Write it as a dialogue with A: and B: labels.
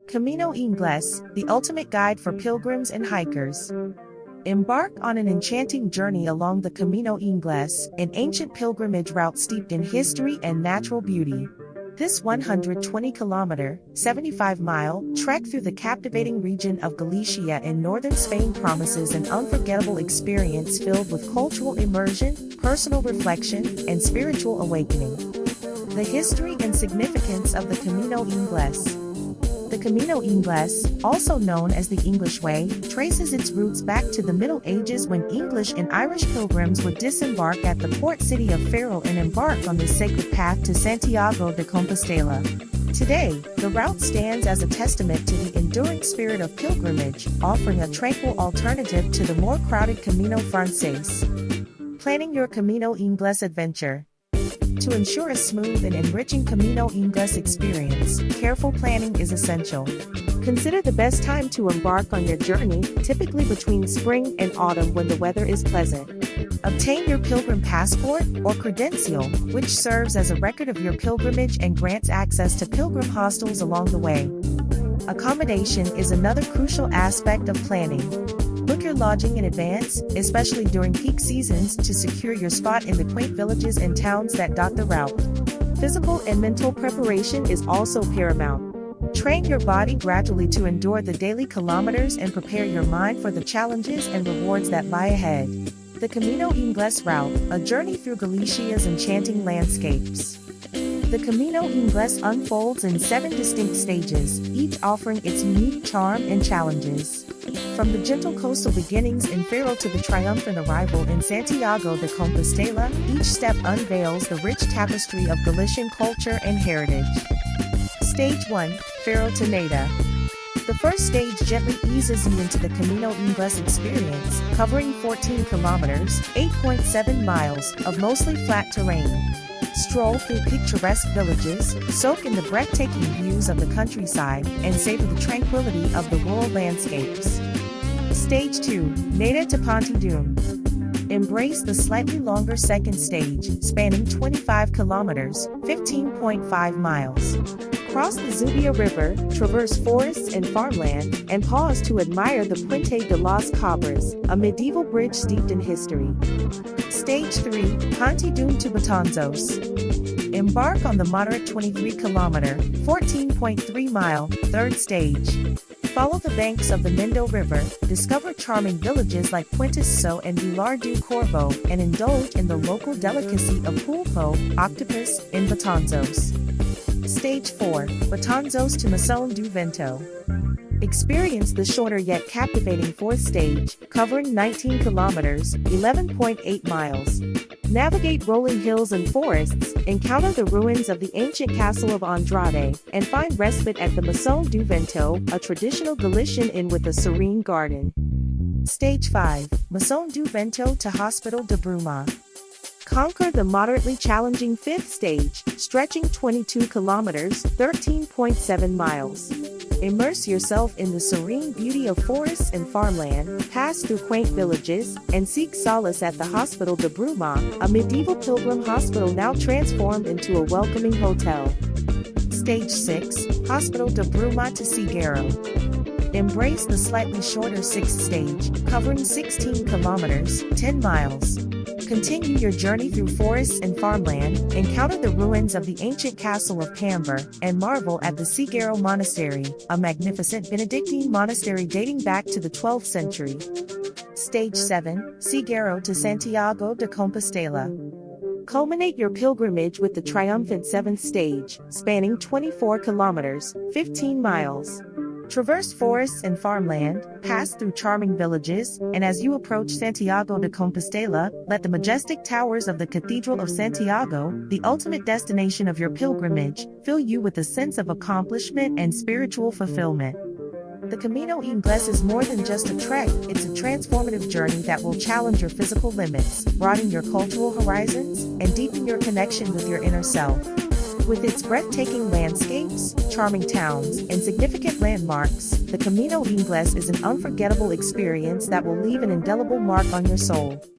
A: Camino Inglés, the ultimate guide for pilgrims and hikers. Embark on an enchanting journey along the Camino Inglés, an ancient pilgrimage route steeped in history and natural beauty. This 120-kilometer, 75-mile trek through the captivating region of Galicia in northern Spain promises an unforgettable experience filled with cultural immersion, personal reflection, and spiritual awakening. The history and significance of the Camino Inglés. The Camino Inglés, also known as the English Way, traces its roots back to the Middle Ages when English and Irish pilgrims would disembark at the port city of Ferrol and embark on this sacred path to Santiago de Compostela. Today, the route stands as a testament to the enduring spirit of pilgrimage, offering a tranquil alternative to the more crowded Camino Francés. Planning your Camino Inglés adventure. To ensure a smooth and enriching Camino Inglés experience, careful planning is essential. Consider the best time to embark on your journey, typically between spring and autumn when the weather is pleasant. Obtain your pilgrim passport or credencial, which serves as a record of your pilgrimage and grants access to pilgrim hostels along the way. Accommodation is another crucial aspect of planning. Book your lodging in advance, especially during peak seasons, to secure your spot in the quaint villages and towns that dot the route. Physical and mental preparation is also paramount. Train your body gradually to endure the daily kilometers and prepare your mind for the challenges and rewards that lie ahead. The Camino Inglés route, a journey through Galicia's enchanting landscapes. The Camino Inglés unfolds in 7 distinct stages, each offering its unique charm and challenges. From the gentle coastal beginnings in Ferrol to the triumphant arrival in Santiago de Compostela, each step unveils the rich tapestry of Galician culture and heritage. Stage 1, Ferrol to Neda. The first stage gently eases you into the Camino Inglés experience, covering 14 kilometers, 8.7 miles, of mostly flat terrain. Stroll through picturesque villages, soak in the breathtaking views of the countryside, and savor the tranquility of the rural landscapes. Stage 2, Neda to Ponte. Embrace the slightly longer second stage, spanning 25 kilometers, 15.5 miles. Cross the Zubia River, traverse forests and farmland, and pause to admire the Puente de las Cabras, a medieval bridge steeped in history. Stage 3, Ponte to Betanzos. Embark on the moderate 23-kilometer, 14.3-mile, third stage. Follow the banks of the Mindo River, discover charming villages like Puentesco and Vilar do Corvo, and indulge in the local delicacy of pulpo, octopus, in Betanzos. Stage 4, Betanzos to Maçon do Vento. Experience the shorter yet captivating fourth stage, covering 19 kilometers, 11.8 miles. Navigate rolling hills and forests, encounter the ruins of the ancient castle of Andrade, and find respite at the Maçon do Vento, a traditional Galician inn with a serene garden. Stage 5, Maçon do Vento to Hospital de Bruma. Conquer the moderately challenging fifth stage, stretching 22 kilometers, 13.7 miles. Immerse yourself in the serene beauty of forests and farmland, pass through quaint villages, and seek solace at the Hospital de Bruma, a medieval pilgrim hospital now transformed into a welcoming hotel. Stage 6, Hospital de Bruma to Figueiro. Embrace the slightly shorter sixth stage, covering 16 kilometers, 10 miles. Continue your journey through forests and farmland, encounter the ruins of the ancient castle of Camber, and marvel at the Figueiro Monastery, a magnificent Benedictine monastery dating back to the 12th century. Stage 7, Figueiro to Santiago de Compostela. Culminate your pilgrimage with the triumphant 7th stage, spanning 24 kilometers, 15 miles. Traverse forests and farmland, pass through charming villages, and as you approach Santiago de Compostela, let the majestic towers of the Cathedral of Santiago, the ultimate destination of your pilgrimage, fill you with a sense of accomplishment and spiritual fulfillment. The Camino Inglés is more than just a trek, it's a transformative journey that will challenge your physical limits, broaden your cultural horizons, and deepen your connection with your inner self. With its breathtaking landscapes, charming towns, and significant landmarks, the Camino Inglés is an unforgettable experience that will leave an indelible mark on your soul.